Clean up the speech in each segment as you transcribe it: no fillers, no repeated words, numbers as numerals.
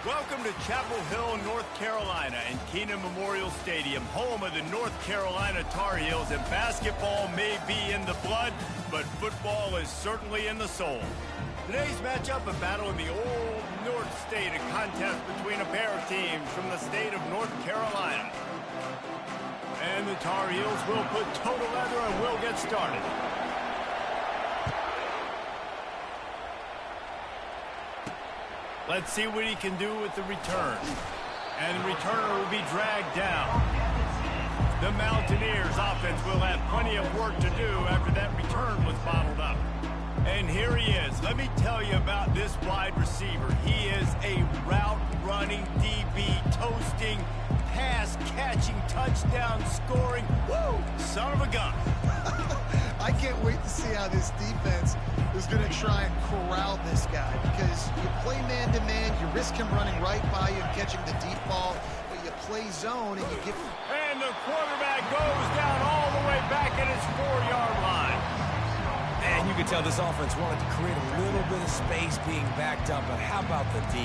Welcome to Chapel Hill, North Carolina, and Keenan Memorial Stadium, home of the North Carolina Tar Heels. And basketball may be in the blood, but football is certainly in the soul. Today's matchup, a battle in the old North State, a contest between a pair of teams from the state of North Carolina. And the Tar Heels will put toe to leather and will get started. Let's see what he can do with the return. And the returner will be dragged down. The Mountaineers offense will have plenty of work to do after that return was bottled up. And here he is. Let me tell you about this wide receiver. He is a route-running DB, toasting, pass-catching, touchdown-scoring, woo, son of a gun. I can't wait to see how this defense is going to try and corral this guy, because you play man-to-man, you risk him running right by you and catching the deep ball, but you play zone and you get... And the quarterback goes down all the way back at his 4-yard line. And you can tell this offense wanted to create a little bit of space being backed up, but how about the D?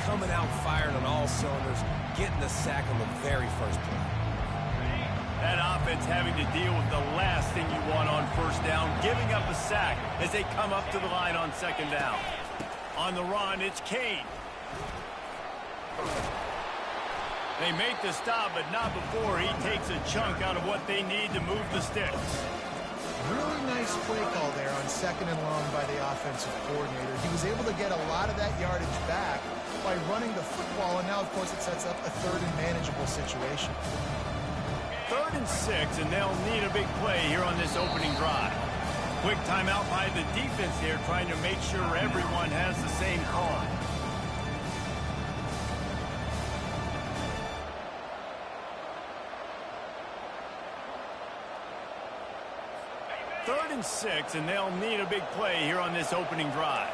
Coming out firing on all cylinders, getting the sack on the very first play. That offense having to deal with the last thing you want on first down, giving up a sack as they come up to the line on second down. On the run, it's Kane. They make the stop, but not before he takes a chunk out of what they need to move the sticks. Really nice play call there on second and long by the offensive coordinator. He was able to get a lot of that yardage back by running the football, and now, of course, it sets up a third and manageable situation. 3rd and 6, and they'll need a big play here on this opening drive. Quick timeout by the defense here, trying to make sure everyone has the same call. Third and 6, and they'll need a big play here on this opening drive.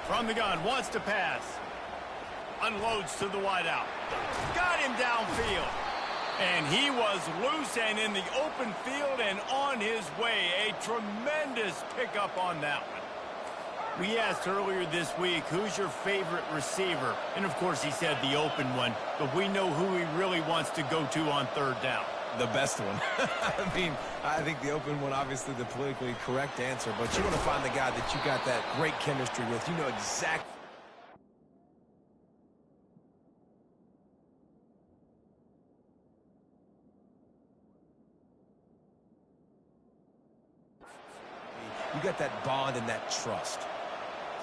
From the gun, wants to pass. Unloads to the wideout. Got him downfield. And he was loose and in the open field and on his way. A tremendous pickup on that one. We asked earlier this week, who's your favorite receiver? And, of course, he said the open one. But we know who he really wants to go to on third down. The best one. I mean, I think the open one, obviously the politically correct answer. But you want to find the guy that you got that great chemistry with. You know exactly. You got that bond and that trust.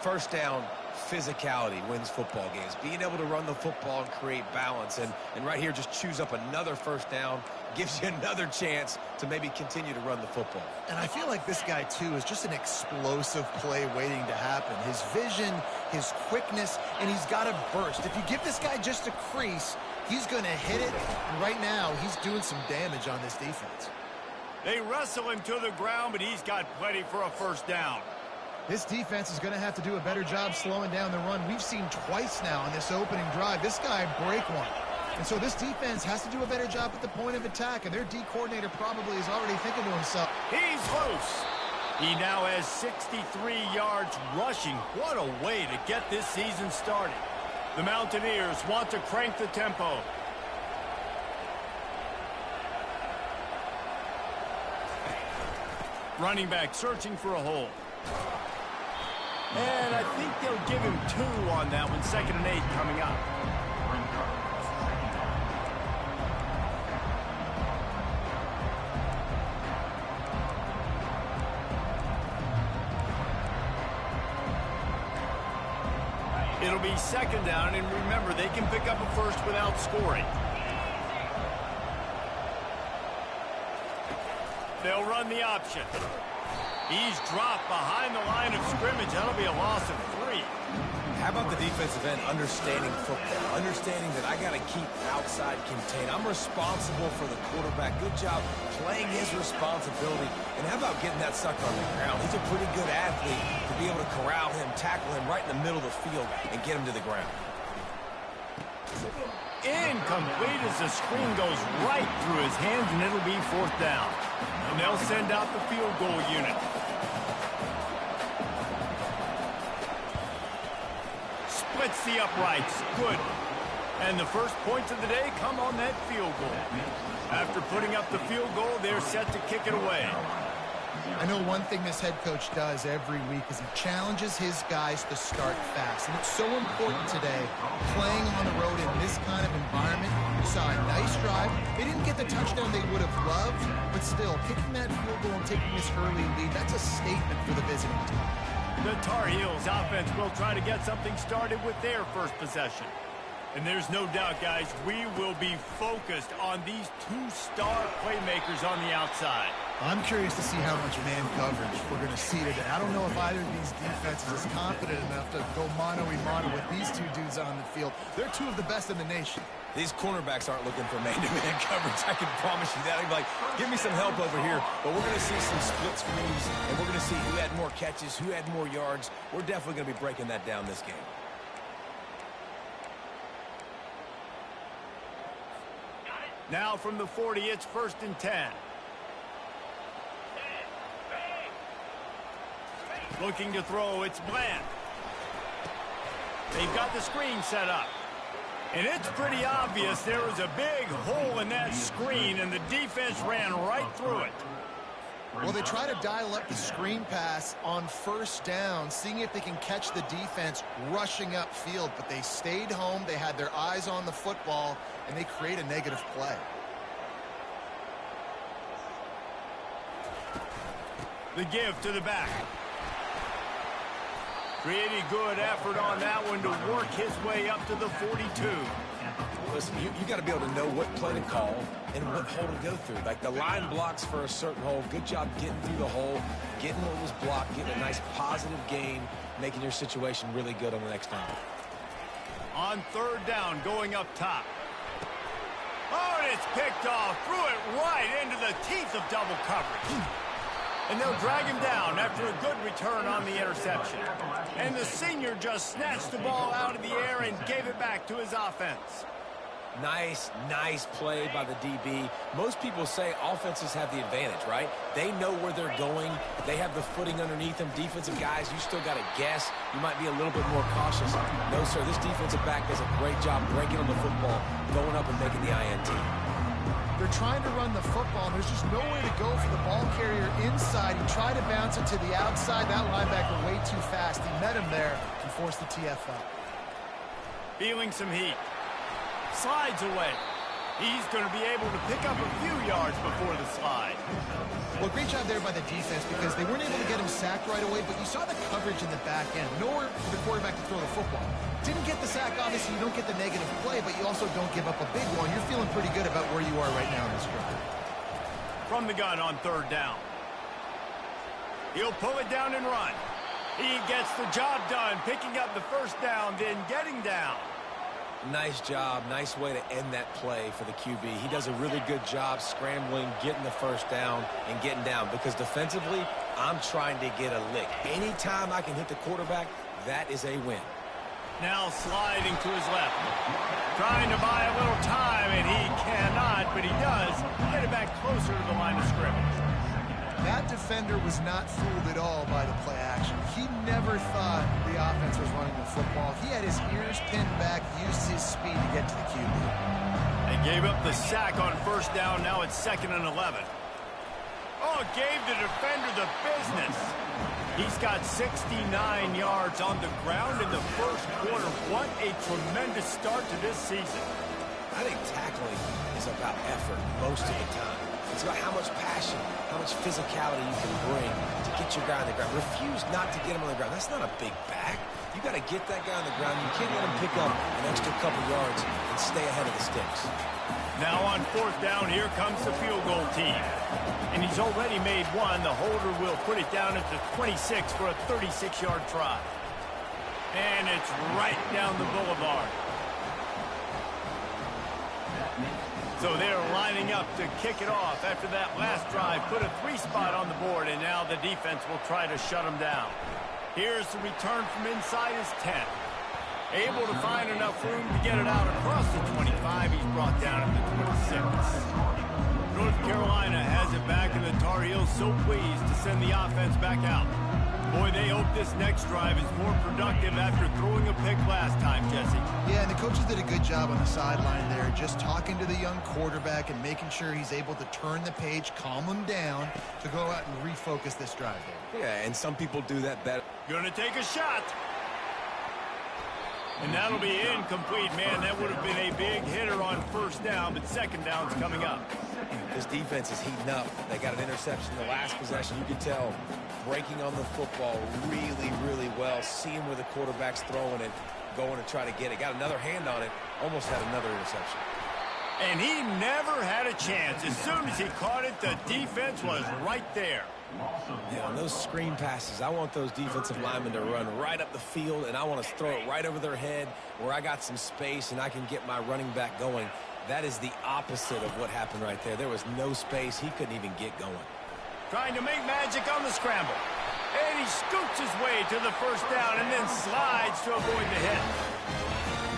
First down, physicality wins football games. Being able to run the football and create balance. And right here, just choose up another first down, gives you another chance to maybe continue to run the football. And I feel like this guy, too, is just an explosive play waiting to happen. His vision, his quickness, and he's got a burst. If you give this guy just a crease, he's going to hit it. And right now, he's doing some damage on this defense. They wrestle him to the ground, but he's got plenty for a first down. This defense is going to have to do a better job slowing down the run. We've seen twice now in this opening drive. This guy break one. And so this defense has to do a better job at the point of attack, and their D coordinator probably is already thinking to himself, he's loose. He now has 63 yards rushing. What a way to get this season started. The Mountaineers want to crank the tempo. Running back searching for a hole. And I think they'll give him 2 on that one. 2nd and 8 coming up. It'll be 2nd down, and remember, they can pick up a first without scoring. They'll run the option. He's dropped behind the line of scrimmage. That'll be a loss of 3. How about the defensive end understanding football, understanding that I got to keep outside contained. I'm responsible for the quarterback. Good job playing his responsibility. And how about getting that sucker on the ground? He's a pretty good athlete to be able to corral him, tackle him right in the middle of the field, and get him to the ground. Incomplete as the screen goes right through his hands, and it'll be 4th down. And they'll send out the field goal unit. splits the uprights. Good. And the first points of the day come on that field goal. After putting up the field goal, they're set to kick it away. I know one thing this head coach does every week is he challenges his guys to start fast. And it's so important today, playing on the road in this kind of environment. You saw a nice drive. They didn't get the touchdown they would have loved, but still, kicking that field goal and taking this early lead, that's a statement for the visiting team. The Tar Heels offense will try to get something started with their first possession. And there's no doubt, guys, we will be focused on these two star playmakers on the outside. I'm curious to see how much man coverage we're going to see today. I don't know if either of these defenses is confident enough to go mano-a-mano with these two dudes on the field. They're two of the best in the nation. These cornerbacks aren't looking for man-to-man coverage. I can promise you that. I'd be like, give me some help over here. But we're going to see some split screens, and we're going to see who had more catches, who had more yards. We're definitely going to be breaking that down this game. Now from the 40, it's 1st and 10. Looking to throw, it's Bland. They've got the screen set up. And it's pretty obvious there was a big hole in that screen, and the defense ran right through it. Well, they try to dial up the screen pass on 1st down, seeing if they can catch the defense rushing upfield, but they stayed home, they had their eyes on the football, and they create a negative play. The give to the back. Pretty good effort on that one to work his way up to the 42. Listen, you got to be able to know what play to call and what hole to go through. Like the line blocks for a certain hole. Good job getting through the hole, getting what was blocked, getting a nice positive gain, making your situation really good on the next time. On 3rd down, going up top. Oh, and it's picked off. Threw it right into the teeth of double coverage. And they'll drag him down after a good return on the interception. And the senior just snatched the ball out of the air and gave it back to his offense. Nice play by the DB. Most people say offenses have the advantage, right? They know where they're going. They have the footing underneath them. Defensive guys, you still got to guess. You might be a little bit more cautious. No, sir, this defensive back does a great job breaking on the football, going up and making the INT. They're trying to run the football, and there's just nowhere to go for the ball carrier inside. He tried to bounce it to the outside. That linebacker way too fast. He met him there and forced the TFL. Feeling some heat. Slides away. He's going to be able to pick up a few yards before the slide. Well, great job there by the defense because they weren't able to get him sacked right away, but you saw the coverage in the back end. Nowhere for the quarterback to throw the football. Didn't get the sack, obviously. You don't get the negative play, but you also don't give up a big one. You're feeling pretty good about where you are right now in this scrimmage. From the gun on 3rd down. He'll pull it down and run. He gets the job done, picking up the 1st down, then getting down. Nice job. Nice way to end that play for the QB. He does a really good job scrambling, getting the 1st down, and getting down. Because defensively, I'm trying to get a lick. Anytime I can hit the quarterback, that is a win. Now sliding to his left. Trying to buy a little time, and he cannot, but he does get it back closer to the line of scrimmage. That defender was not fooled at all by the play action. He never thought the offense was running the football. He had his ears pinned back, used his speed to get to the QB. They gave up the sack on 1st down. Now it's 2nd and 11. Oh, gave the defender the business. He's got 69 yards on the ground in the 1st quarter. What a tremendous start to this season. I think tackling is about effort most of the time. It's about how much passion, how much physicality you can bring to get your guy on the ground. Refuse not to get him on the ground. That's not a big back. You got to get that guy on the ground. You can't let him pick up an extra couple yards and stay ahead of the sticks. Now on 4th down, here comes the field goal team. And he's already made one. The holder will put it down at the 26 for a 36-yard try. And it's right down the boulevard. So they're lining up to kick it off after that last drive. Put a 3-spot on the board, and now the defense will try to shut them down. Here's the return from inside his 10. Able to find enough room to get it out across the 25. He's brought down at the 26. North Carolina has it back, and the Tar Heels so pleased to send the offense back out. Boy, they hope this next drive is more productive after throwing a pick last time, Jesse. Yeah, and the coaches did a good job on the sideline there, just talking to the young quarterback and making sure he's able to turn the page, calm him down, to go out and refocus this drive there. Yeah, and some people do that better. Gonna take a shot. And that'll be incomplete. Man, that would have been a big hitter on first down, but second down's coming up. This defense is heating up. They got an interception the last possession. You can tell breaking on the football really, really well. Seeing where the quarterback's throwing it, going to try to get it. Got another hand on it. Almost had another interception. And he never had a chance. As soon as he caught it, the defense was right there. Yeah, on those screen passes, I want those defensive linemen to run right up the field, and I want to throw it right over their head where I got some space and I can get my running back going. That is the opposite of what happened right there. There was no space. He couldn't even get going. Trying to make magic on the scramble. And he scoots his way to the first down and then slides to avoid the hit.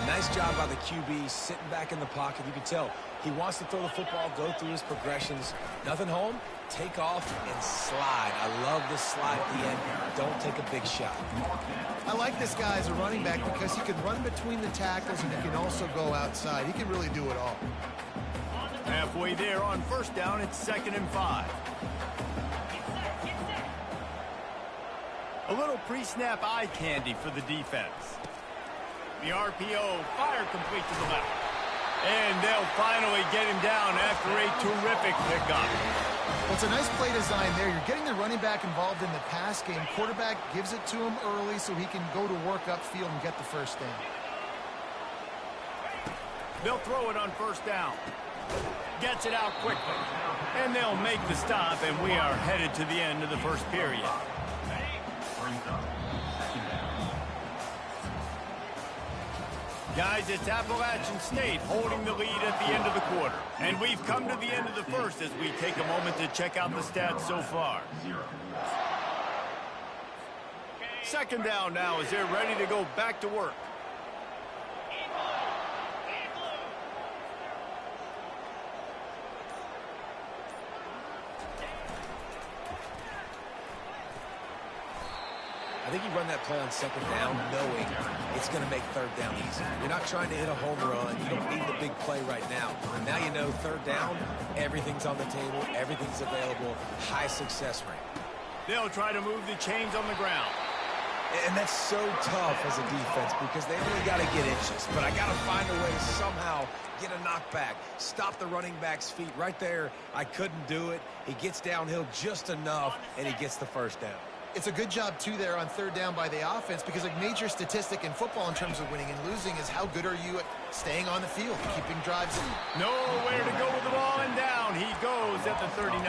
Nice job by the QB sitting back in the pocket. You can tell he wants to throw the football, go through his progressions. Nothing home, take off and slide. I love this slide at the end. Don't take a big shot. I like this guy as a running back because he can run between the tackles and he can also go outside. He can really do it all. Halfway there on first down, it's 2nd and 5. A little pre-snap eye candy for the defense. The RPO, fire complete to the left. And they'll finally get him down after a terrific pickup. Well, it's a nice play design there. You're getting the running back involved in the pass game. Quarterback gives it to him early so he can go to work upfield and get the first down. They'll throw it on first down. Gets it out quickly. And they'll make the stop, and we are headed to the end of the first period. Guys, it's Appalachian State holding the lead at the end of the quarter. And we've come to the end of the first as we take a moment to check out the stats so far. Second down now as they're ready to go back to work. I think you run that play on second down knowing it's going to make third down easy. You're not trying to hit a home run. You don't need the big play right now. And now you know third down, everything's on the table, everything's available, high success rate. They'll try to move the chains on the ground. And that's so tough as a defense because they only got to get inches. But I got to find a way to somehow get a knockback, stop the running back's feet. Right there, I couldn't do it. He gets downhill just enough, and he gets the first down. It's a good job, too, there on third down by the offense because a major statistic in football in terms of winning and losing is how good are you at staying on the field, keeping drives in. Nowhere to go with the ball, and down he goes at the 39.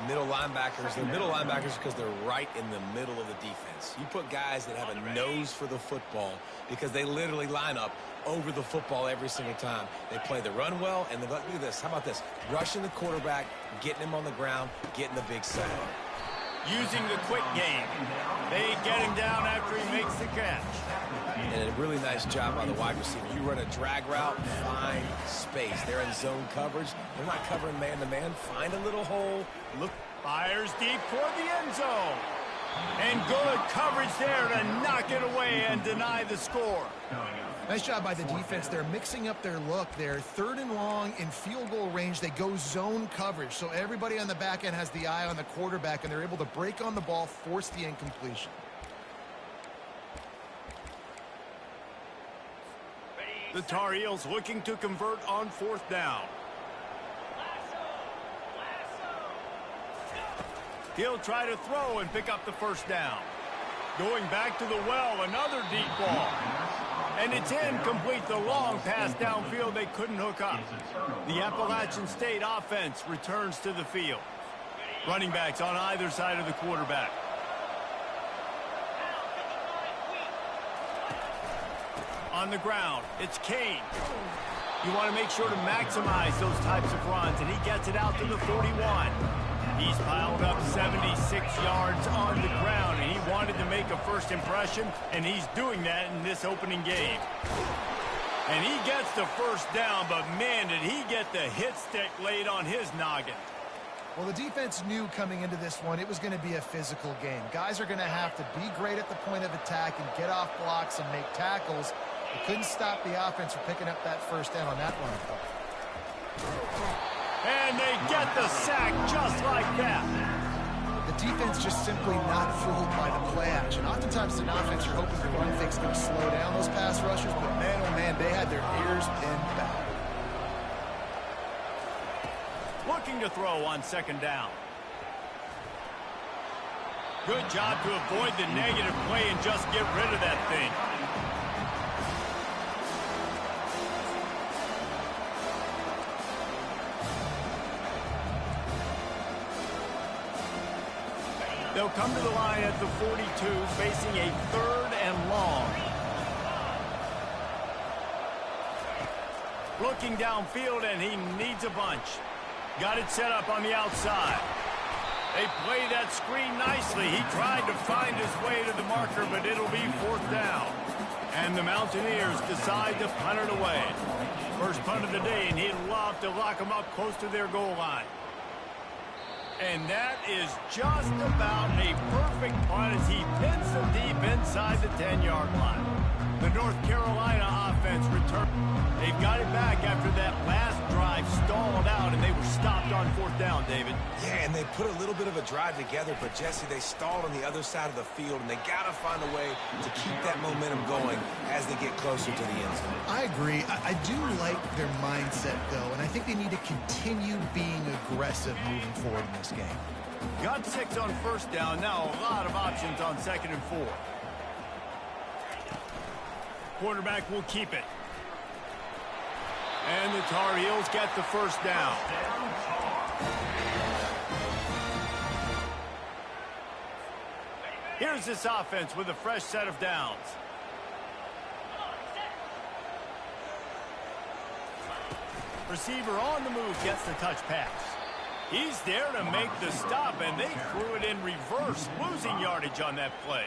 Middle linebackers, they're middle linebackers because they're right in the middle of the defense. You put guys that have a nose for the football because they literally line up over the football every single time. They play the run well, and look at this. How about this? Rushing the quarterback, getting him on the ground, getting the big sack. Using the quick game. They get him down after he makes the catch. And a really nice job by the wide receiver. You run a drag route, find space. They're in zone coverage. They're not covering man-to-man. Find a little hole. Look, fires deep toward the end zone. And good coverage there to knock it away and deny the score. Nice job by the defense. They're mixing up their look. They're third and long in field goal range. They go zone coverage. So everybody on the back end has the eye on the quarterback, and they're able to break on the ball, force the incompletion. The Tar Heels looking to convert on fourth down. He'll try to throw and pick up the first down. Going back to the well, another deep ball. And it's incomplete. The long pass downfield they couldn't hook up. The Appalachian State offense returns to the field. Running backs on either side of the quarterback. On the ground, it's Kane. You want to make sure to maximize those types of runs, and he gets it out to the 41. He's piled up 76 yards on the ground, and he wanted to make a first impression, and he's doing that in this opening game. And he gets the first down, but man, did he get the hit stick laid on his noggin. Well, the defense knew coming into this one it was going to be a physical game. Guys are going to have to be great at the point of attack and get off blocks and make tackles. They couldn't stop the offense from picking up that first down on that run play. And they get the sack just like that. The defense just simply not fooled by the play action. Oftentimes, as an offense, you're hoping the run fake's going to slow down those pass rushers, but man, oh man, they had their ears pinned back. Looking to throw on second down. Good job to avoid the negative play and just get rid of that thing. They'll come to the line at the 42, facing a 3rd and long. Looking downfield, and he needs a bunch. Got it set up on the outside. They play that screen nicely. He tried to find his way to the marker, but it'll be 4th down. And the Mountaineers decide to punt it away. First punt of the day, and he'd love to lock them up close to their goal line. And that is just about a perfect punt as he pins them deep inside the 10-yard line. The North Carolina offense returned. They've got it back after that last drive stalled out, and they were stopped on 4th down, David. Yeah, and they put a little bit of a drive together, but, Jesse, they stalled on the other side of the field, and they got to find a way to keep that momentum going as they get closer to the end zone. I agree. I do like their mindset, though, and I think they need to continue being aggressive moving forward in this game. Got 6 on 1st down. Now a lot of options on 2nd and 4. Quarterback will keep it. And the Tar Heels get the first down. Here's this offense with a fresh set of downs. Receiver on the move gets the touch pass. He's there to make the stop, and they threw it in reverse, losing yardage on that play.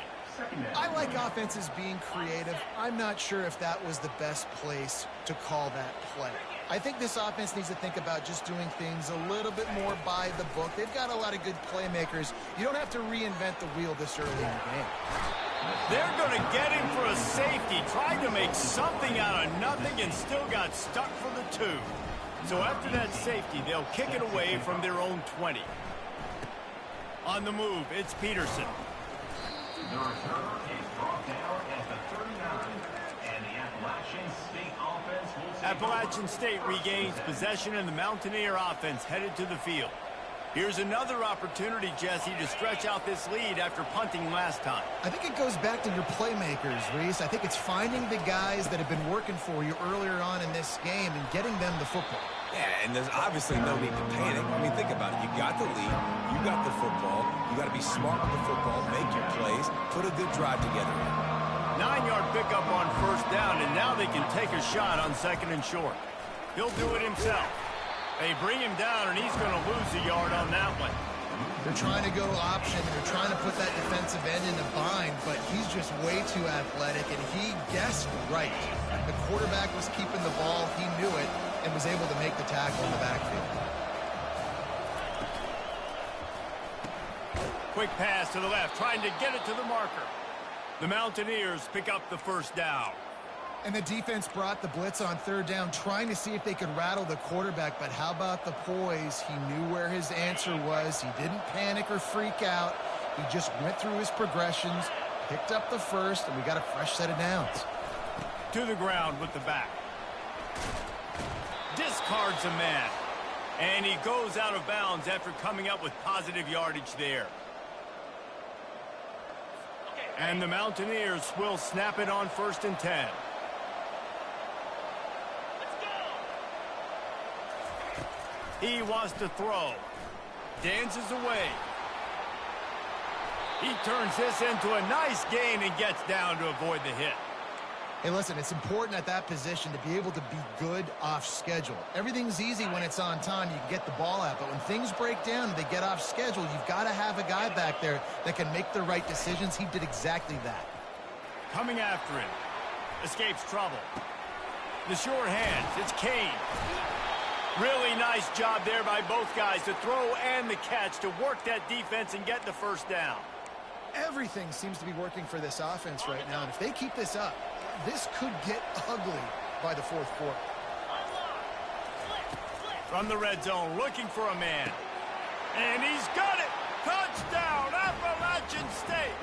I like offenses being creative. I'm not sure if that was the best place to call that play. I think this offense needs to think about just doing things a little bit more by the book. They've got a lot of good playmakers. You don't have to reinvent the wheel this early in the game. They're going to get him for a safety. Tried to make something out of nothing and still got stuck for the 2. So after that safety, they'll kick it away from their own 20. On the move, it's Peterson. The returner is brought down at the 39, and the Appalachian State offense will take Appalachian State regains possession, and the Mountaineer offense headed to the field. Here's another opportunity, Jesse, to stretch out this lead after punting last time. I think it goes back to your playmakers, Reese. I think it's finding the guys that have been working for you earlier on in this game and getting them the football. Yeah, and there's obviously no need to panic. I mean, think about it. You got the lead. You got the football. You got to be smart with the football, make your plays, put a good drive together. 9-yard pickup on 1st down, and now they can take a shot on 2nd and short. He'll do it himself. They bring him down, and he's going to lose a yard on that one. They're trying to go option. They're trying to put that defensive end in a bind, but he's just way too athletic, and he guessed right. The quarterback was keeping the ball. He knew it and was able to make the tackle in the backfield. Quick pass to the left, trying to get it to the marker. The Mountaineers pick up the first down. And the defense brought the blitz on 3rd down, trying to see if they could rattle the quarterback. But how about the poise? He knew where his answer was. He didn't panic or freak out. He just went through his progressions, picked up the first, and we got a fresh set of downs. To the ground with the back. Discards a man. And he goes out of bounds after coming up with positive yardage there. And the Mountaineers will snap it on 1st and 10. He wants to throw. Dances away. He turns this into a nice gain and gets down to avoid the hit. Hey, listen, it's important at that position to be able to be good off schedule. Everything's easy when it's on time. You can get the ball out. But when things break down and they get off schedule, you've got to have a guy back there that can make the right decisions. He did exactly that. Coming after him. Escapes trouble. The sure hands. It's Kane. Really nice job there by both guys, the throw and the catch, to work that defense and get the first down. Everything seems to be working for this offense right now, and if they keep this up, this could get ugly by the fourth quarter. From the red zone, looking for a man. And he's got it! Touchdown, Appalachian State!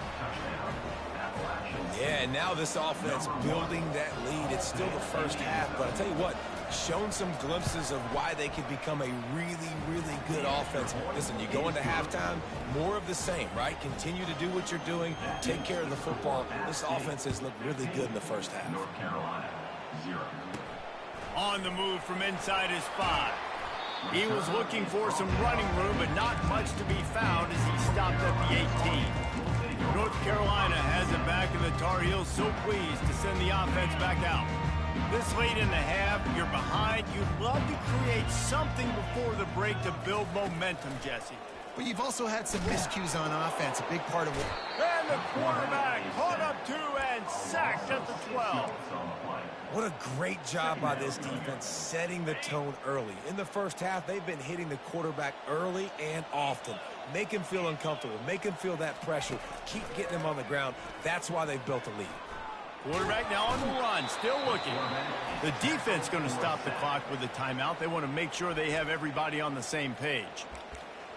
Yeah, and now this offense building that lead. It's still the first half, but I'll tell you what, shown some glimpses of why they could become a really, really good offense. Listen, you go into halftime, more of the same, right? Continue to do what you're doing, take care of the football. This offense has looked really good in the first half. North Carolina, 0. On the move from inside his 5. He was looking for some running room, but not much to be found as he stopped at the 18. North Carolina has it back, and the Tar Heels so pleased to send the offense back out. This late in the half, you're behind. You'd love to create something before the break to build momentum, Jesse. But you've also had some miscues on offense, a big part of it. And the quarterback caught up 2 and sacked at the 12. What a great job by this defense setting the tone early. In the first half, they've been hitting the quarterback early and often. Make him feel uncomfortable. Make him feel that pressure. Keep getting him on the ground. That's why they've built a lead. Quarterback now on the run, still looking. The defense going to stop the clock with a timeout. They want to make sure they have everybody on the same page.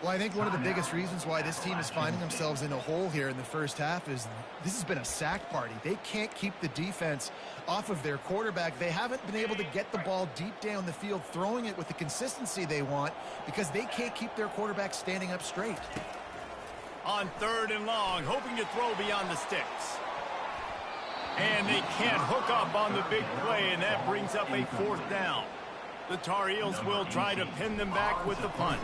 Well, I think one of the biggest reasons why this team is finding themselves in a hole here in the first half is this has been a sack party. They can't keep the defense off of their quarterback. They haven't been able to get the ball deep down the field, throwing it with the consistency they want because they can't keep their quarterback standing up straight. On 3rd and long, hoping to throw beyond the sticks. And they can't hook up on the big play, and that brings up a 4th down. The Tar Heels will try to pin them back with the punt.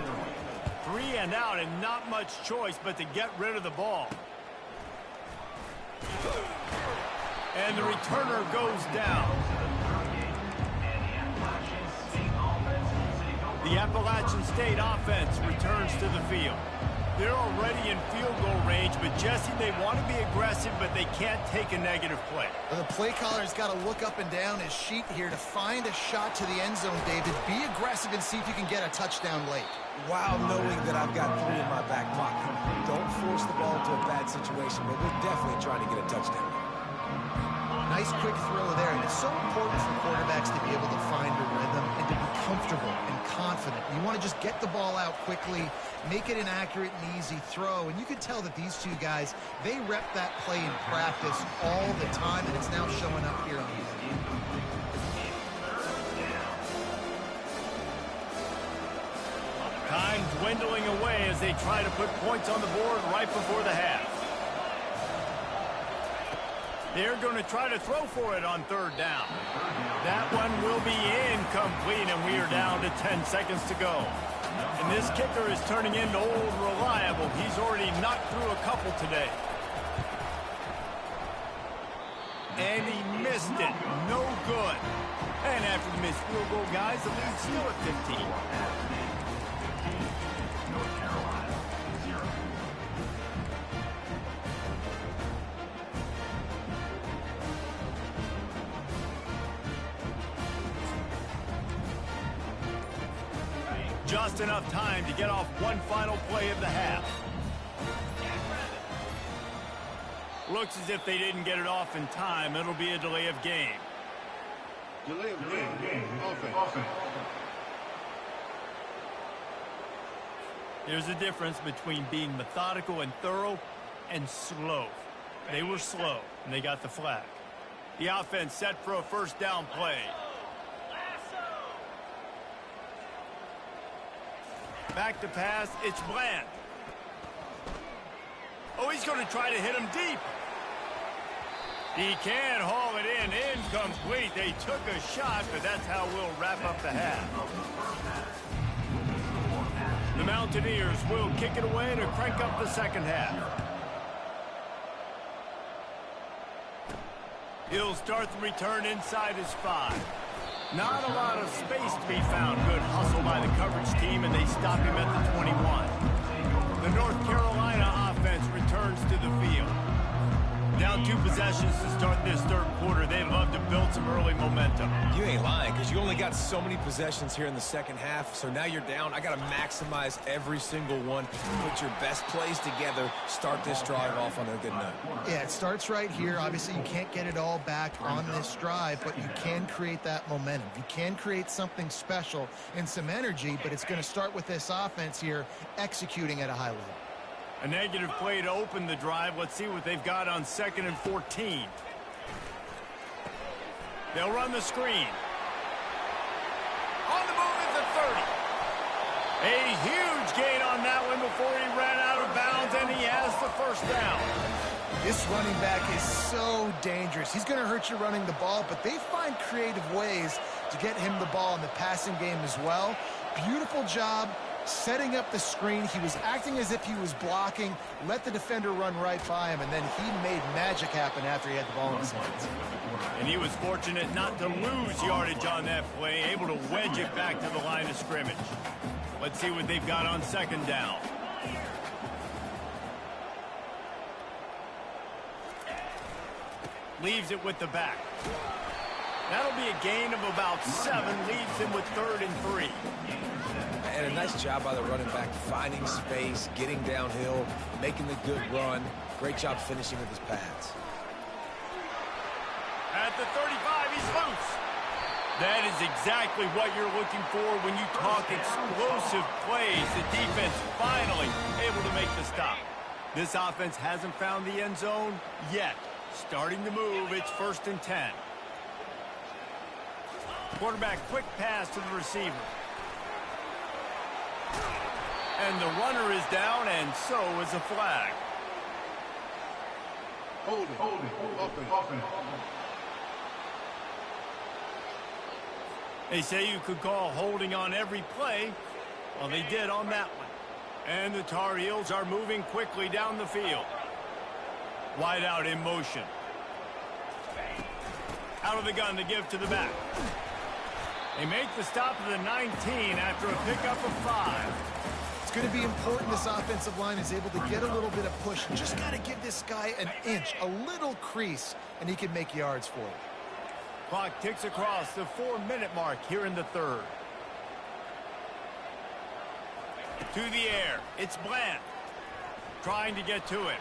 3 and out, and not much choice but to get rid of the ball. And the returner goes down. The Appalachian State offense returns to the field. They're already in field goal range, but Jesse, they want to be aggressive, but they can't take a negative play. Well, the play caller's got to look up and down his sheet here to find a shot to the end zone, David. Be aggressive and see if you can get a touchdown late. While knowing that I've got 3 in my back pocket. Don't force the ball into a bad situation, but we're definitely trying to get a touchdown. Nice quick throw there, and it's so important for quarterbacks to be able to find a rhythm and to be comfortable and confident. You want to just get the ball out quickly, make it an accurate and easy throw, and you can tell that these two guys, they rep that play in practice all the time, and it's now showing up here on the field. Time dwindling away as they try to put points on the board right before the half. They're going to try to throw for it on 3rd down. That one will be incomplete, and we are down to 10 seconds to go. And this kicker is turning into old reliable. He's already knocked through a couple today. And he missed it. No good. And after the missed field goal, guys, the lead's still at 15. North Carolina, 0. Just enough time to get off one final play of the half. Looks as if they didn't get it off in time. It'll be a delay of game. Delay of game. Offense. There's a difference between being methodical and thorough and slow. They were slow, and they got the flag. The offense set for a 1st down play. Back to pass, it's Bland. Oh, he's going to try to hit him deep. He can haul it in, incomplete. They took a shot, but that's how we'll wrap up the half. The Mountaineers will kick it away to crank up the 2nd half. He'll start the return inside his 5. Not a lot of space to be found. Good hustle by the coverage team, and they stop him at the 21. The North Carolina offense returns to the field. Down 2 possessions to start this third quarter. They'd love to build some early momentum. You ain't lying, because you only got so many possessions here in the second half, so now you're down. I got to maximize every single one. Put your best plays together. Start this drive off on a good note. Yeah, it starts right here. Obviously, you can't get it all back on this drive, but you can create that momentum. You can create something special and some energy, but it's going to start with this offense here executing at a high level. A negative play to open the drive. Let's see what they've got on 2nd and 14. They'll run the screen. On the move is the 30. A huge gain on that one before he ran out of bounds, and he has the first down. This running back is so dangerous. He's going to hurt you running the ball, but they find creative ways to get him the ball in the passing game as well. Beautiful job setting up the screen. He was acting as if he was blocking, let the defender run right by him, and then he made magic happen after he had the ball in his hands. And he was fortunate not to lose yardage on that play, able to wedge it back to the line of scrimmage. Let's see what they've got on 2nd down. Leaves it with the back. That'll be a gain of about 7, leaves him with 3rd and 3. And a nice job by the running back, finding space, getting downhill, making the good run. Great job finishing with his pads. At the 35, he's loose. That is exactly what you're looking for when you talk explosive plays. The defense finally able to make the stop. This offense hasn't found the end zone yet. Starting to move, it's 1st and 10. Quarterback quick pass to the receiver. And the runner is down, and so is a flag. Hold it. Offense. They say you could call holding on every play. Well, they did on that one. And the Tar Heels are moving quickly down the field. Wide out in motion. Out of the gun to give to the back. They make the stop at the 19 after a pickup of 5. It's going to be important this offensive line is able to get a little bit of push. You just got to give this guy an inch, a little crease, and he can make yards for it. Clock ticks across the 4-minute mark here in the third. To the air. It's Bland. Trying to get to it.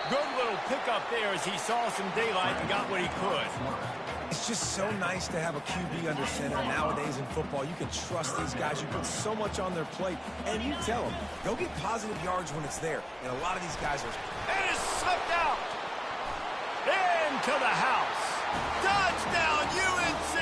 Good little pickup there as he saw some daylight and got what he could. It's just so nice to have a QB under center. Nowadays in football, you can trust these guys. You put so much on their plate, and you tell them, go get positive yards when it's there. And a lot of these guys are... And it's slipped out. Into the house. Touchdown, UNC.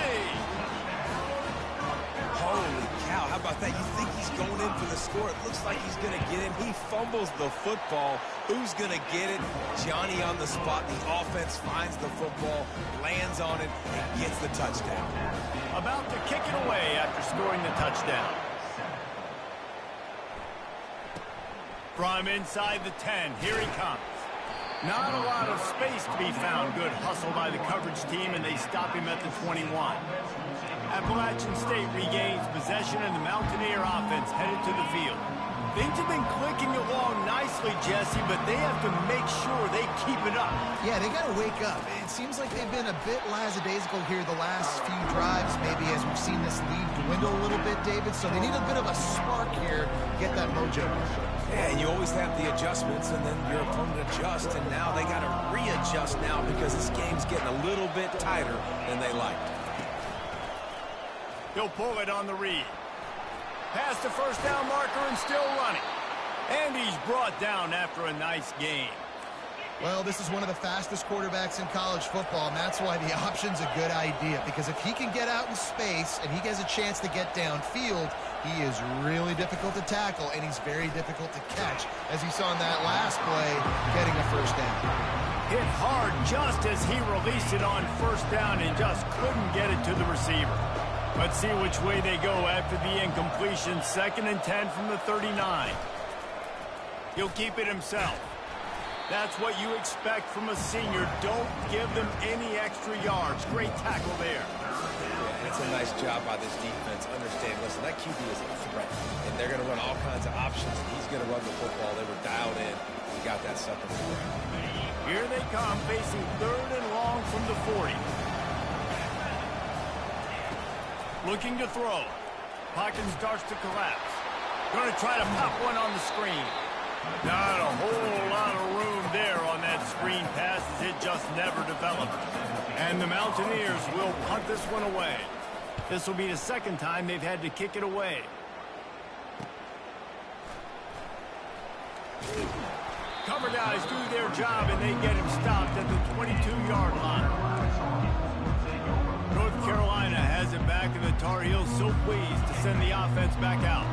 Holy cow, how about that? You think he's going in for the score. It looks like he's going to get in. He fumbles the football. Who's going to get it? Johnny on the spot. The offense finds the football, lands on it, and gets the touchdown. About to kick it away after scoring the touchdown. From inside the 10, here he comes. Not a lot of space to be found. Good hustle by the coverage team, and they stop him at the 21. Appalachian State regains possession, and the Mountaineer offense headed to the field. Things have been clicking along nicely, Jesse, but they have to make sure they keep it up. Yeah, they got to wake up. It seems like they've been a bit lackadaisical here the last few drives, maybe as we've seen this lead dwindle a little bit, David. So they need a bit of a spark here to get that mojo. Yeah, and you always have the adjustments, and then your opponent adjusts, and now they got to readjust now because this game's getting a little bit tighter than they liked. He'll pull it on the read. Past the first down marker and still running. And he's brought down after a nice gain. Well, this is one of the fastest quarterbacks in college football, and that's why the option's a good idea. Because if he can get out in space and he has a chance to get downfield, he is really difficult to tackle, and he's very difficult to catch, as you saw in that last play, getting a first down. Hit hard just as he released it on first down and just couldn't get it to the receiver. Let's see which way they go after the incompletion. 2nd and 10 from the 39. He'll keep it himself. That's what you expect from a senior. Don't give them any extra yards. Great tackle there. Yeah, it's a nice job by this defense. Understand, listen, that QB is a threat, and they're going to run all kinds of options. He's going to run the football. They were dialed in. got that sucker for him. Here they come, facing 3rd and long from the 40. Looking to throw. Pocket starts to collapse. Going to try to pop one on the screen. Not a whole lot of room there on that screen pass as it just never developed. And the Mountaineers will punt this one away. This will be the second time they've had to kick it away. Cover guys do their job, and they get him stopped at the 22-yard line. North Carolina has it back, and the Tar Heels so pleased to send the offense back out.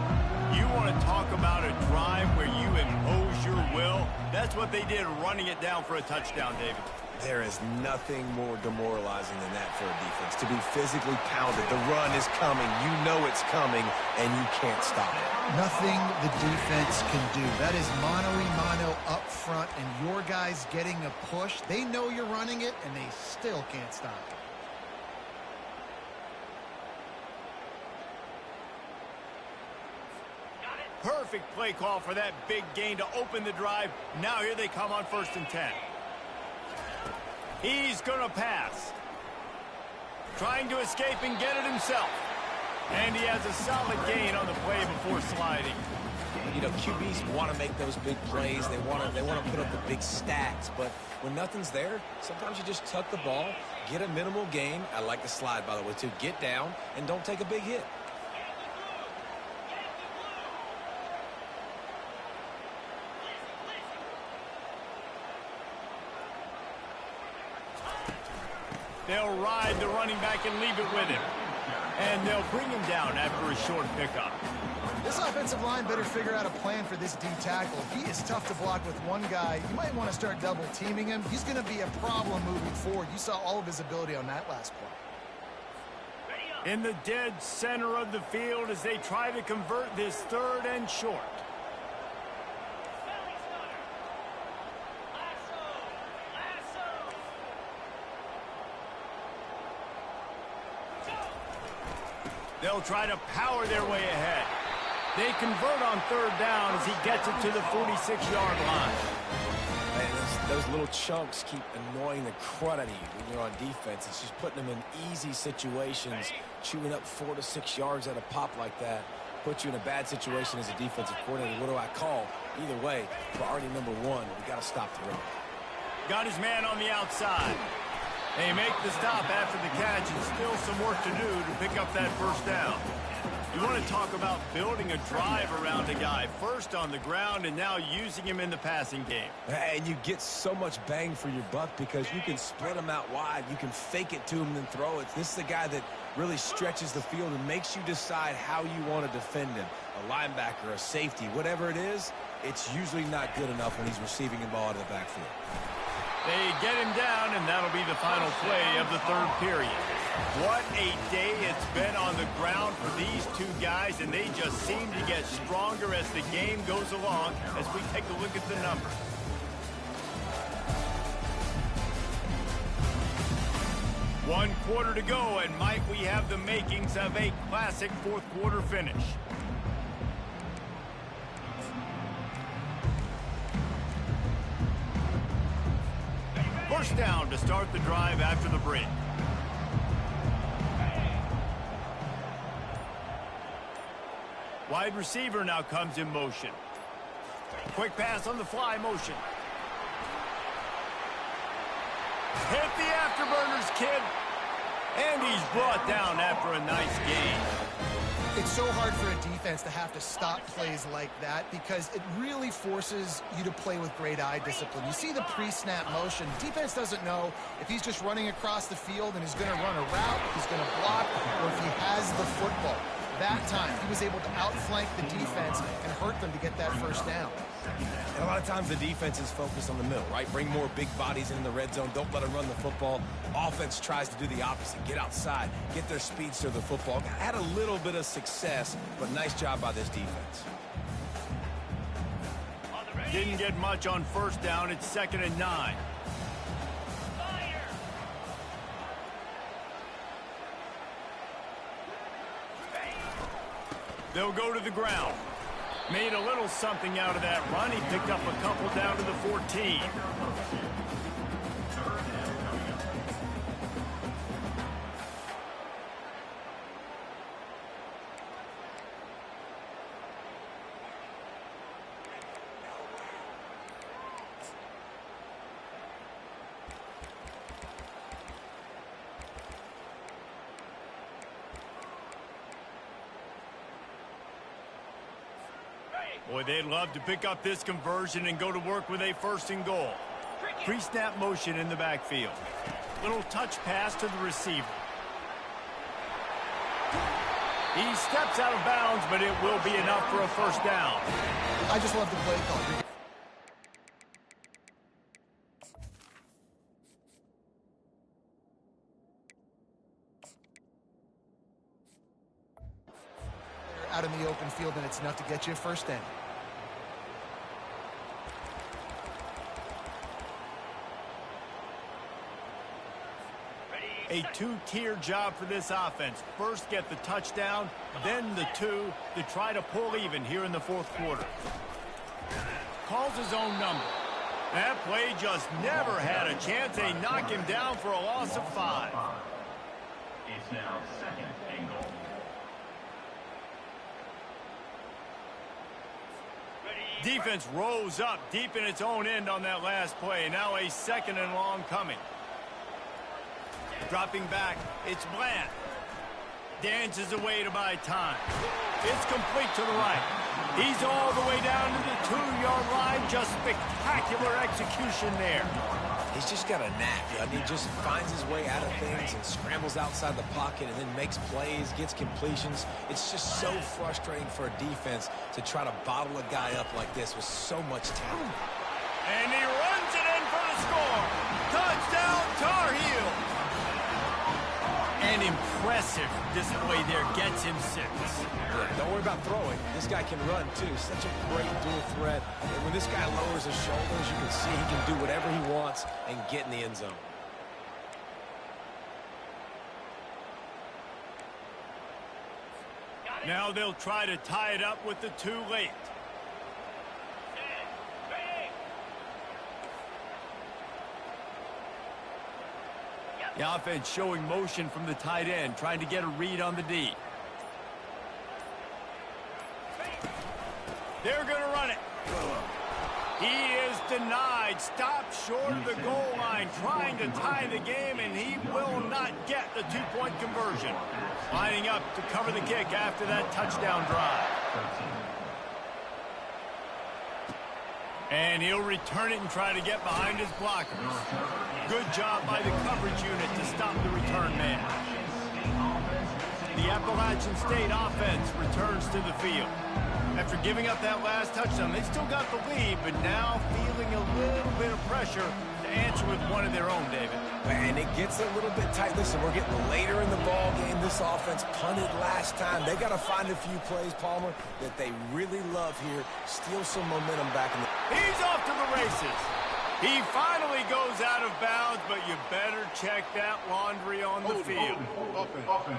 You want to talk about a drive where you impose your will? That's what they did, running it down for a touchdown, David. There is nothing more demoralizing than that for a defense. To be physically pounded. The run is coming. You know it's coming, and you can't stop it. Nothing the defense can do. That is mano-a-mano up front, and your guys getting a push. They know you're running it, and they still can't stop it. Perfect play call for that big gain to open the drive. Now here they come on 1st and 10. He's going to pass. Trying to escape and get it himself. And he has a solid gain on the play before sliding. You know, QBs want to make those big plays. They want to put up the big stats. But when nothing's there, sometimes you just tuck the ball, get a minimal gain. I like the slide, by the way, too. Get down and don't take a big hit. They'll ride the running back and leave it with him. And they'll bring him down after a short pickup. This offensive line better figure out a plan for this D tackle. He is tough to block with one guy. You might want to start double teaming him. He's going to be a problem moving forward. You saw all of his ability on that last play. In the dead center of the field as they try to convert this 3rd and short. They'll try to power their way ahead. They convert on 3rd down as he gets it to the 46-yard line. Man, those little chunks keep annoying the crud out of you when you're on defense. It's just putting them in easy situations, chewing up 4 to 6 yards at a pop like that. Put you in a bad situation as a defensive coordinator. What do I call? Either way, priority number 1, we got to stop the run. Got his man on the outside. They make the stop after the catch, and still some work to do to pick up that 1st down. You want to talk about building a drive around a guy, first on the ground and now using him in the passing game. And you get so much bang for your buck because you can split him out wide. You can fake it to him and then throw it. This is the guy that really stretches the field and makes you decide how you want to defend him. A linebacker, a safety, whatever it is, it's usually not good enough when he's receiving the ball out of the backfield. They get him down, and that'll be the final play of the 3rd period. What a day it's been on the ground for these two guys, and they just seem to get stronger as the game goes along as we take a look at the numbers. One quarter to go, and Mike, we have the makings of a classic 4th quarter finish. First down to start the drive after the break. Wide receiver now comes in motion. Quick pass on the fly motion. Hit the afterburners, kid. And he's brought down after a nice gain. It's so hard for a defense to have to stop plays like that because it really forces you to play with great eye discipline. You see the pre-snap motion. Defense doesn't know if he's just running across the field and he's going to run a route, he's going to block, or if he has the football. That time, he was able to outflank the defense and hurt them to get that 1st down. And a lot of times the defense is focused on the middle, right? Bring more big bodies in the red zone. Don't let them run the football. Offense tries to do the opposite. Get outside. Get their speeds to the football. Had a little bit of success, but nice job by this defense. Didn't get much on 1st down. It's 2nd and 9. They'll go to the ground. Made a little something out of that run. He picked up a couple down to the 14. Boy, they'd love to pick up this conversion and go to work with a first and goal. Pre-snap motion in the backfield. Little touch pass to the receiver. He steps out of bounds, but it will be enough for a first down. I just love the play call. Out in the open field, and it's enough to get you a first down. A two-tier job for this offense. First, get the touchdown, then the two to try to pull even here in the fourth quarter. Calls his own number. That play just never had a chance. They knock him down for a loss of 5. It's now second and goal. Defense rose up deep in its own end on that last play. Now a second and long coming. Dropping back, it's Bland. Dances away to buy time. It's complete to the right. He's all the way down to the 2-yard line. Just spectacular execution there. He's just got a knack. I mean, he just finds his way out of things and scrambles outside the pocket and then makes plays, gets completions. It's just so frustrating for a defense to try to bottle a guy up like this with so much talent. And he runs it in for the score. Touchdown, Tar Heels. An impressive display there, gets him 6. Yeah, don't worry about throwing. This guy can run, too. Such a great dual threat. And when this guy lowers his shoulders, you can see he can do whatever he wants and get in the end zone. Now they'll try to tie it up with the 2 late. The offense showing motion from the tight end, trying to get a read on the D. They're going to run it. He is denied. Stopped short of the goal line, trying to tie the game, and he will not get the 2-point conversion. Lining up to cover the kick after that touchdown drive. And he'll return it and try to get behind his blockers. Good job by the coverage unit to stop the return man. The Appalachian State offense returns to the field. After giving up that last touchdown, they still got the lead, but now feeling a little bit of pressure to answer with one of their own, David. And it gets a little bit tight. Listen, we're getting later in the ball game. This offense punted last time. They got to find a few plays, Palmer, that they really love here. Steal some momentum back in the... He's off to the races. He finally goes out of bounds, but you better check that laundry on the field. Open.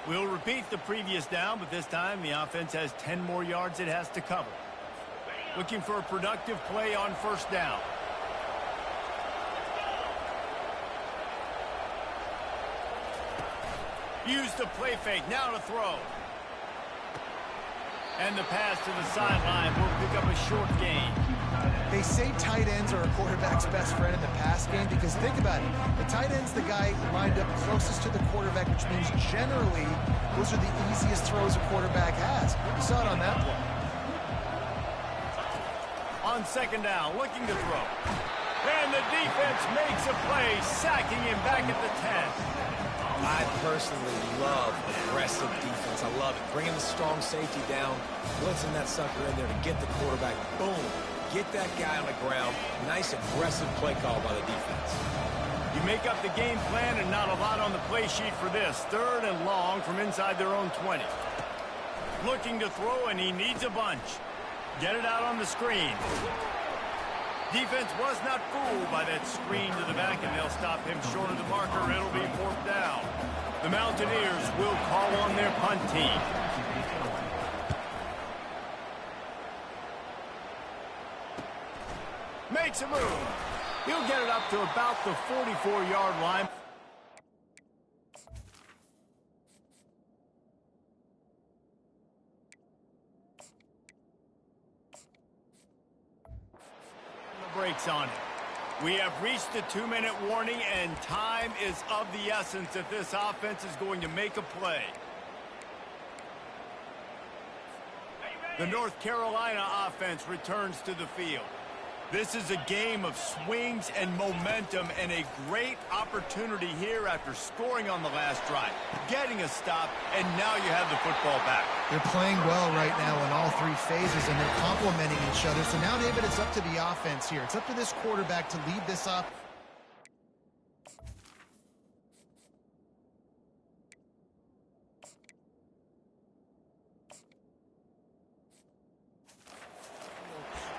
We'll repeat the previous down, but this time the offense has 10 more yards it has to cover. Looking for a productive play on first down. Use the play fake, now to throw. And the pass to the sideline will pick up a short gain. They say tight ends are a quarterback's best friend in the pass game because think about it. The tight end's the guy lined up closest to the quarterback, which means generally those are the easiest throws a quarterback has. You saw it on that play. On second down, looking to throw. And the defense makes a play, sacking him back at the 10. I personally love aggressive defense. I love it. Bringing the strong safety down, blitzing that sucker in there to get the quarterback. Boom. Get that guy on the ground. Nice aggressive play call by the defense. You make up the game plan and not a lot on the play sheet for this. 3rd and long from inside their own 20. Looking to throw, and he needs a bunch. Get it out on the screen. Defense was not fooled by that screen to the back, and they'll stop him short of the marker. It'll be 4th down. The Mountaineers will call on their punt team. Makes a move. He'll get it up to about the 44-yard line. The brakes on it. We have reached the 2-minute warning, and time is of the essence if this offense is going to make a play. The North Carolina offense returns to the field. This is a game of swings and momentum, and a great opportunity here after scoring on the last drive, getting a stop, and now you have the football back. They're playing well right now in all three phases, and they're complementing each other. So now, David, it's up to the offense here. It's up to this quarterback to lead this up.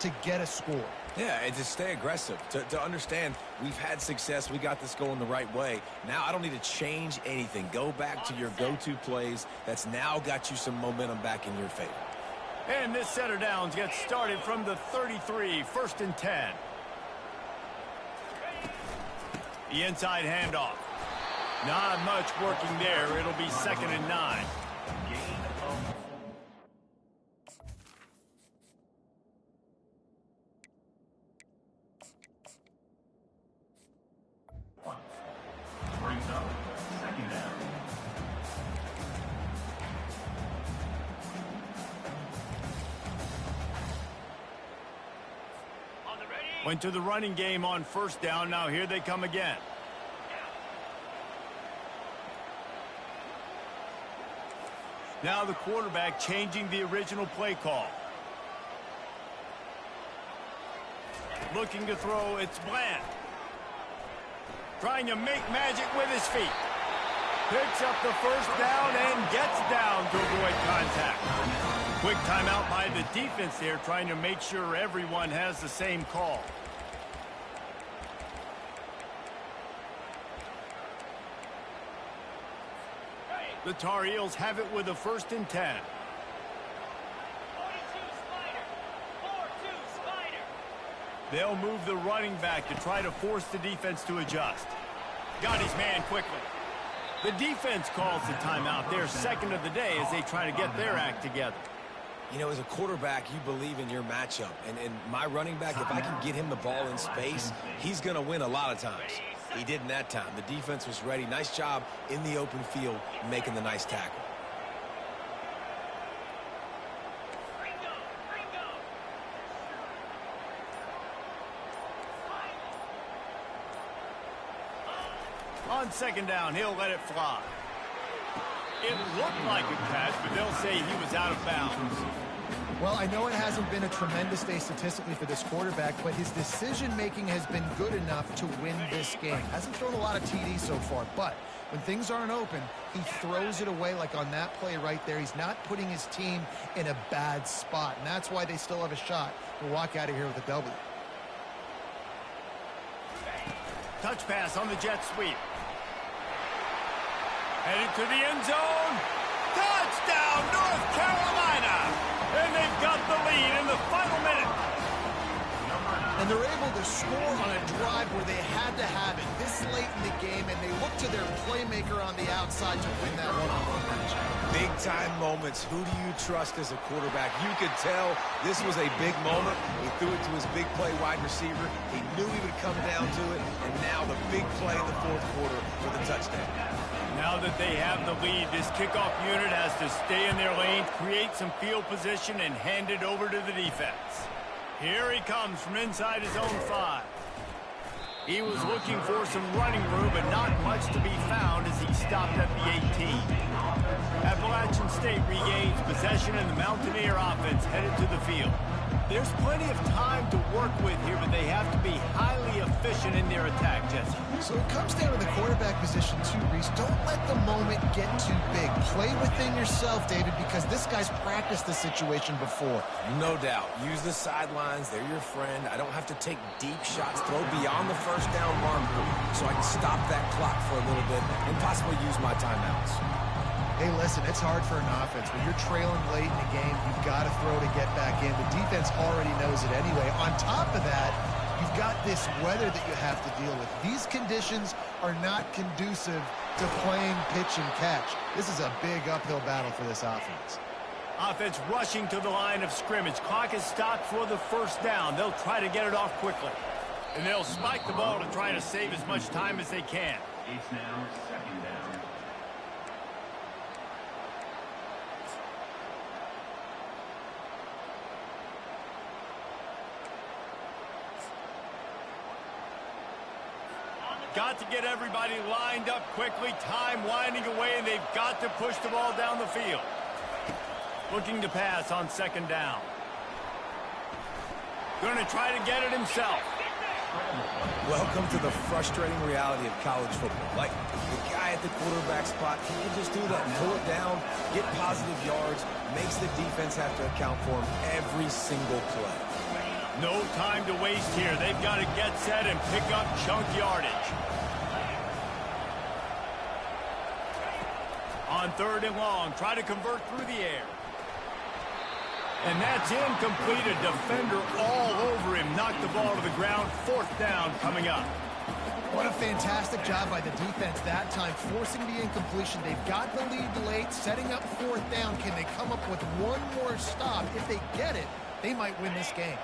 To get a score. Yeah, and to stay aggressive, to understand we've had success, we got this going the right way. Now I don't need to change anything. Go back to your go-to plays. That's now got you some momentum back in your favor. And this set of downs gets started from the 33, 1st and 10. The inside handoff. Not much working there. It'll be 2nd and 9. Went to the running game on 1st down. Now here they come again. Now the quarterback changing the original play call. Looking to throw, it's Bland. Trying to make magic with his feet. Picks up the 1st down and gets down to avoid contact. Quick timeout by the defense there, trying to make sure everyone has the same call. The Tar Heels have it with a 1st and 10. 42 Spider. 4-2 Spider. They'll move the running back to try to force the defense to adjust. Got his man quickly. The defense calls the timeout, their 2nd of the day, as they try to get their act together. You know, as a quarterback, you believe in your matchup. And my running back, if I can get him the ball in space, he's going to win a lot of times. He didn't that time. The defense was ready. Nice job in the open field making the nice tackle. On 2nd down, he'll let it fly. It looked like a catch, but they'll say he was out of bounds. Well, I know it hasn't been a tremendous day statistically for this quarterback, but his decision-making has been good enough to win this game. Hasn't thrown a lot of TDs so far, but when things aren't open, he throws it away like on that play right there. He's not putting his team in a bad spot, and that's why they still have a shot to walk out of here with a W. Touch pass on the jet sweep. Headed to the end zone. Touchdown, North Carolina! And they've got the lead in the final minute. And they're able to score on a drive where they had to have it this late in the game, and they look to their playmaker on the outside to win that one-on-one match. Big-time moments. Who do you trust as a quarterback? You could tell this was a big moment. He threw it to his big play wide receiver. He knew he would come down to it, and now the big play in the 4th quarter for the touchdown. Now that they have the lead, this kickoff unit has to stay in their lane, create some field position, and hand it over to the defense. Here he comes from inside his own 5. He was looking for some running room, but not much to be found as he stopped at the 18. Appalachian State regains possession, and the Mountaineer offense headed to the field. There's plenty of time to work with here, but they have to be highly efficient in their attack, Jesse. So it comes down to the quarterback position too, Reese. Don't let the moment get too big. Play within yourself, David, because this guy's practiced this situation before. No doubt. Use the sidelines. They're your friend. I don't have to take deep shots, throw beyond the first down marker so I can stop that clock for a little bit and possibly use my timeouts. Hey, listen, it's hard for an offense. When you're trailing late in the game, you've got to throw to get back in. The defense already knows it anyway. On top of that, you've got this weather that you have to deal with. These conditions are not conducive to playing pitch and catch. This is a big uphill battle for this offense. Offense rushing to the line of scrimmage. Clock is stopped for the first down. They'll try to get it off quickly. And they'll spike the ball to try to save as much time as they can. It's now second down. Got to get everybody lined up quickly. Time winding away, and they've got to push the ball down the field. Looking to pass on second down. Going to try to get it himself. Welcome to the frustrating reality of college football. Like, the guy at the quarterback spot, he can just do that, pull it down, get positive yards, makes the defense have to account for him every single play. No time to waste here. They've got to get set and pick up chunk yardage. On third and long, try to convert through the air. And that's incomplete. A defender all over him. Knocked the ball to the ground. Fourth down coming up. What a fantastic job by the defense that time, forcing the incompletion. They've got the lead late, setting up fourth down. Can they come up with one more stop? If they get it, they might win this game.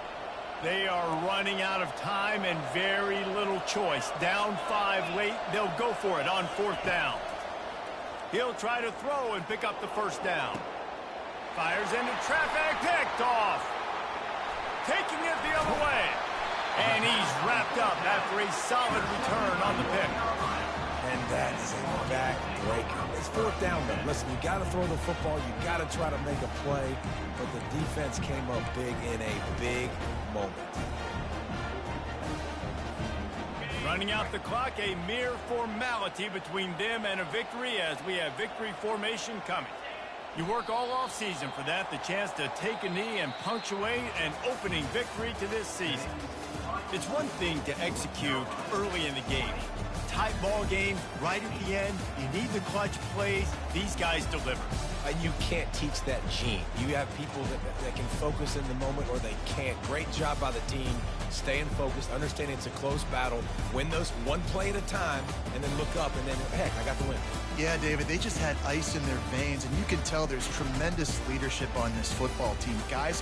They are running out of time and very little choice. Down 5 late, they'll go for it on fourth down. He'll try to throw and pick up the first down. Fires into traffic, picked off. Taking it the other way. And he's wrapped up after a solid return on the pick. And that is a back-breaker. It's fourth down, though. Listen, you got to throw the football. You got to try to make a play. But the defense came up big in a big moment. Running out the clock, a mere formality between them and a victory as we have victory formation coming. You work all offseason for that, the chance to take a knee and punctuate an opening victory to this season. It's one thing to execute early in the game. Tight ball game, right at the end, you need the clutch plays. These guys deliver. And you can't teach that gene. You have people that can focus in the moment or they can't. Great job by the team, staying focused, understanding it's a close battle, win those one play at a time, and then look up and then, heck, I got the win. Yeah, David, they just had ice in their veins, and you can tell there's tremendous leadership on this football team. Guys